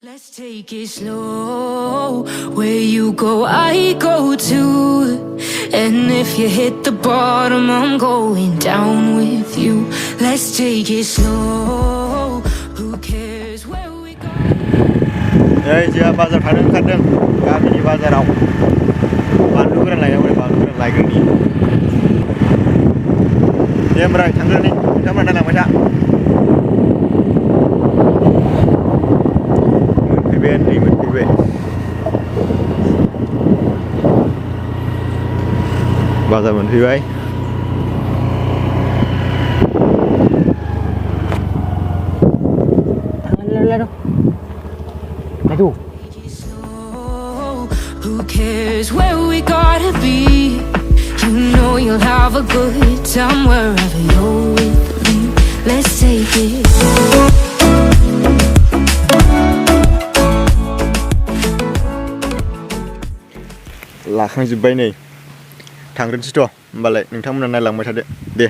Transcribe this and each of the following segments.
Let's take it slow. Where you go, I go too. And if you hit the bottom, I'm going down with you. Let's take it slow. Who cares where we go? Đây chưa bao giờ phải đứng khăn đừng các đi bao giờ đọc bạn lúc này đâu bạn lúc này cái gì em rồi thằng đi thằng này làm cái gì mình đi về bao giờ mình đi vậy lên đâu mày đủ Who cares where we gotta be? You know you'll have a good time wherever you're with me. Let's take it. Là khang dùm bay này thằng đến chưa mà lại Nwngtangmwnni này làm mấy thật đấy đi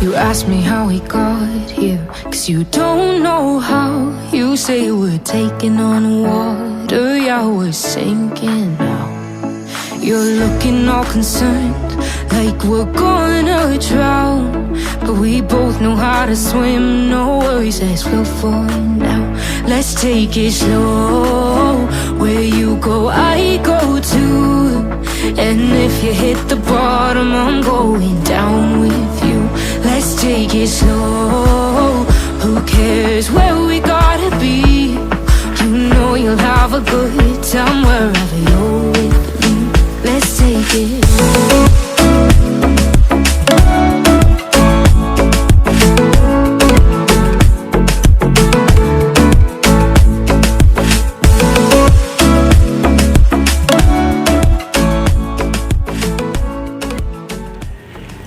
You ask me how we got here, 'cause you don't know how. You say we're taking on water, yeah, we're sinking now. You're looking all concerned, like we're gonna drown. But we both know how to swim, no worries as we'll find out. Let's take it slow, where you go, I go too. And if you hit the bottom, I'm going down with you. Let's take it slow, who cares where we gotta be? You know you'll have a good time wherever you're with me. Let's take it.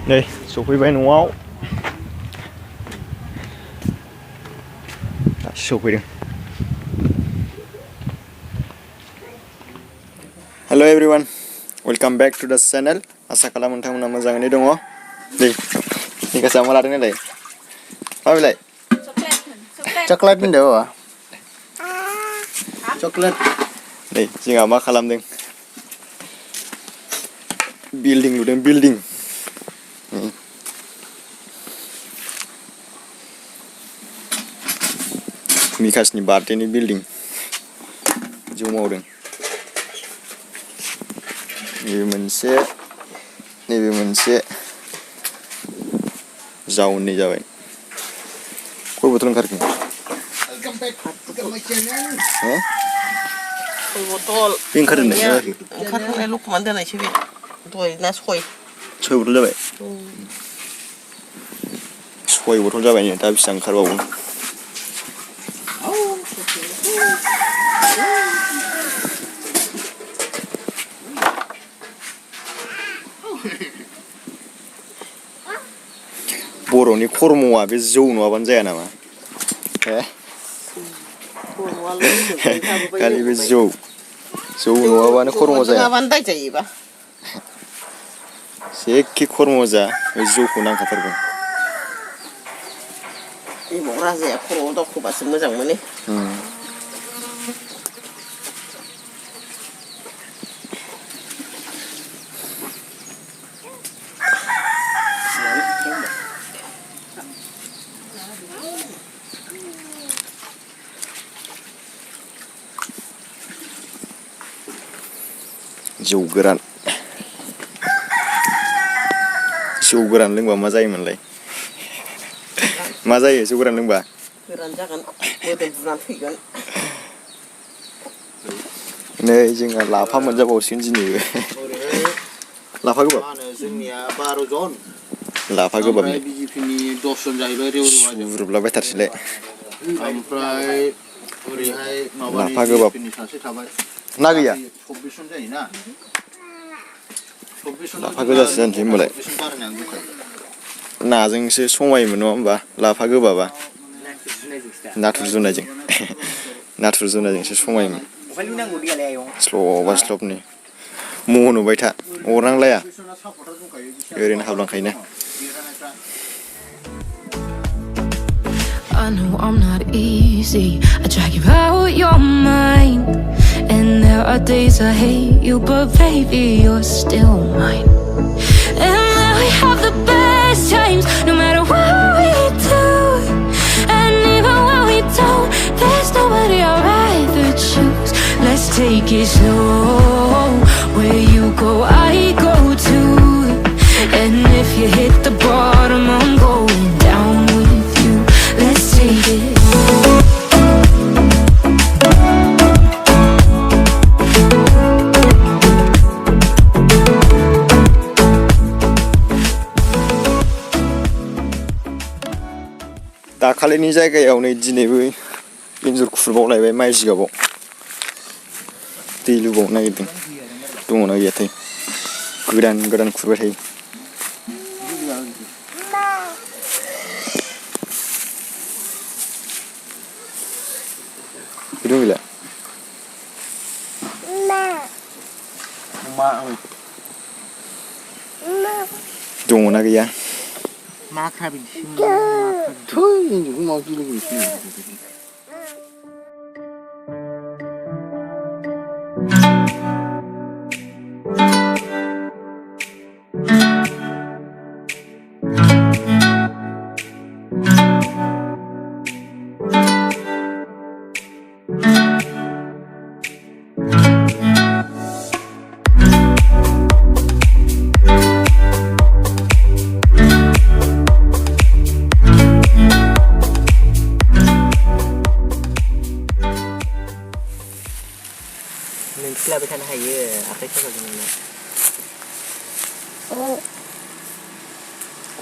đây số Pwibaobai số Pwibaobai. Hello everyone, welcome back to the channel. Asa Kalamw nontonमोना मोजाङैनो दङ दै Nikash मा लादों नालाय मा बिलाय chocolate होनदों chocolate दै जोंहा मा खालामदों बिल्डिं लुदों बिल्डिं Nikashनि बार्थडेनि बिल्डिं जौ मावदों नैबे मोनसे जाउननै जाबाय खय बथल ओंखारखो बथल ओंखारखांनाय लखबनानै दोननायसो बे दहाय ना सय बथल जाबाय 6 बथल जाबाय दा बेसेबां ओंखारबावो बर'नि खर्मआ बे जौ नङाबानो जाया नामा खालि बे जौ नङाबानो खर्म जाया नङाबानो दायजायोबा जेखि खर्म जा बे जौखौ नांखाथारगौ एमाव राजाया खर'आव दावखोबासो मोजां मोनो जौ गोरान लोंबा मा जायोमोनलाय मा जायो जौ गोरान लोंबा गोरान जागोन मोदोम बुनानै फैगोन नै जोंहा लाफा मोनजाबावसिगोन दिनैबो लाफा गोबाब जोंनिया 12 जन लाफा गोबाब बिजेपिनि 10 जन जाहैबाय रेवरिबाजों रुब्लाबायथारसैलाय ओमफ्राय ओरैहाय माबानि लाफा गोबाब सासे थाबाय ना गैया 24 जन जायोना 24 जन लाफा गोजासो जानोसै होनबालाय नाजोंसो समायोमोन नङा होमबा लाफा गोबाबा नाथुर जुनायजोंसो समायोमोन Slow slopni. Mohon ubai ta. Orang lah ya. Erin hablankainya. I know I'm not easy. I drag you out your mind, and there are days I hate you, but baby, you're still mine. And then we have the best times, no matter what we do. And even when we don't, there's nobody I'd rather choose. Let's take it slow. Where you go, I go too. And if you hit the bottom, I'm going down with you. Let's take it. दाखालिनि जायगायाव नै दिनैबो इन्जुर खुरबावलायबाय माइ जिगाबाव दै लुबावनो नागिरदों दङना गैयाथाय गोदान खुरबाय थायो Itu gila. Dong mana gaya? Makan. Tuh, ini juga mau dulu gitu.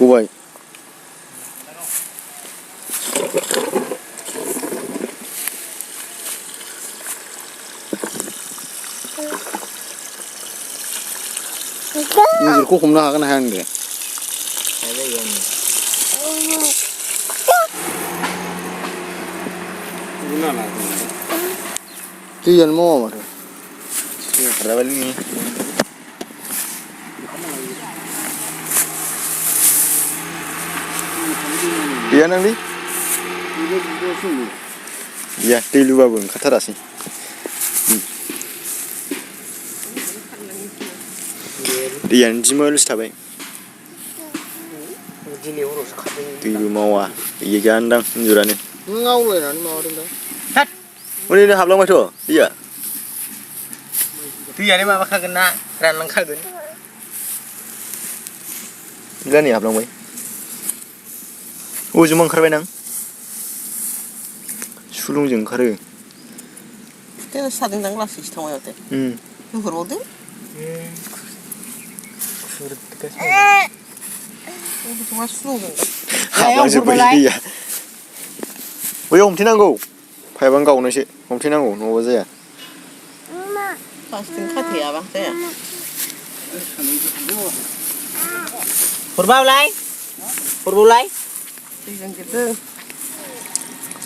Kubai. Ini kok kumna hakan hakan deh. Ada yang. Guna lah. Tiyan mau apa? Ada balik ni. Iya nanti. Iya, di luar pun kata rasi. Iya, jimal stabai. Di rumah iya gandang injurannya. Ngau lah ni mau ada. Hat. Ini dah hablang macam iya. Iya ni mah bakal kena ranang kagun. Gila ni hablang mai. Ujung mengkarbai nang. Sulung jeng karu. Kita sading nang kelas sih tahu ya teh. Lu berbodoh? Surat tegas. Itu cuma sulung. Hablang seperti dia. Woi om tinanggo. Payabang kau nasi. Om tinanggo. No baca ya. Pasti kat ya bang teh. Pwibaobai. Jangan gitu.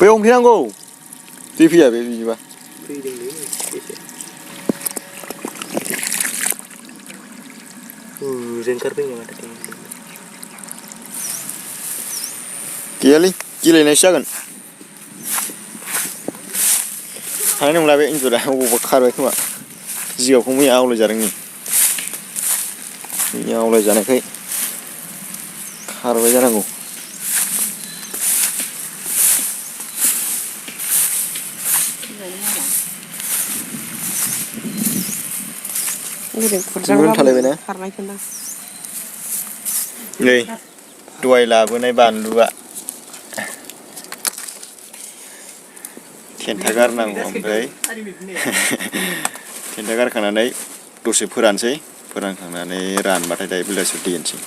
Woi om tinanggo. TV ya baby juga. Jengkar pun yang ada di. Gila ni siakan. Hari ni mulai injur dah. Aku bakar tu mak. Jika aku punya awal jarang ni. Ni awal jarang kai. Kar jarang aku. Sebelum thale bena. Ni, dua ilah pun naik bandu ah. Tientagar nang ompai. Tientagar kana naik dose puran sih, puran kana naik ran batai dai bila sudian sih.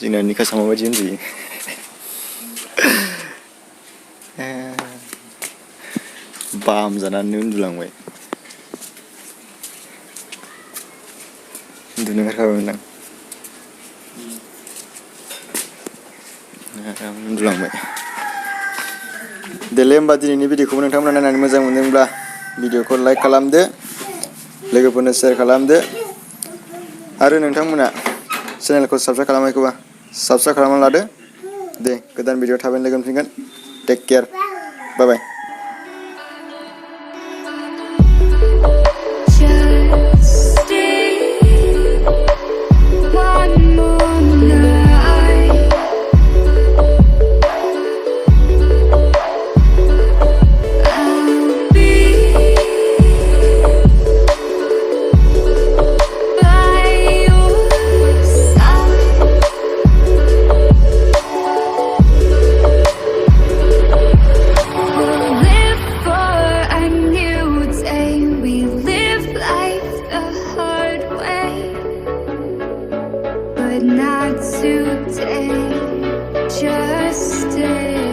जोंना निकासा माबायदि उन्दुयो balm जानानै उन्दुलांबाय उन्दुनो ओंखारखाबायमोन आं उन्दुलांबाय देले होमबा दिनैनि भिडिअखौबो नोंथांमोना नायनानै मोजां मोनदोंब्ला भिडिअखौ लाइक खालामदो लोगोफोरनो शेयार खालामदो आरो नोंथांमोना चेनेलखौ साबस्क्राइब खालामाखैबा साबस्क्राइब खालामना लादो दे गोदान भिडिअ थाबैनो लोगो मोनफिनगोन take care bye bye But not today, just stay.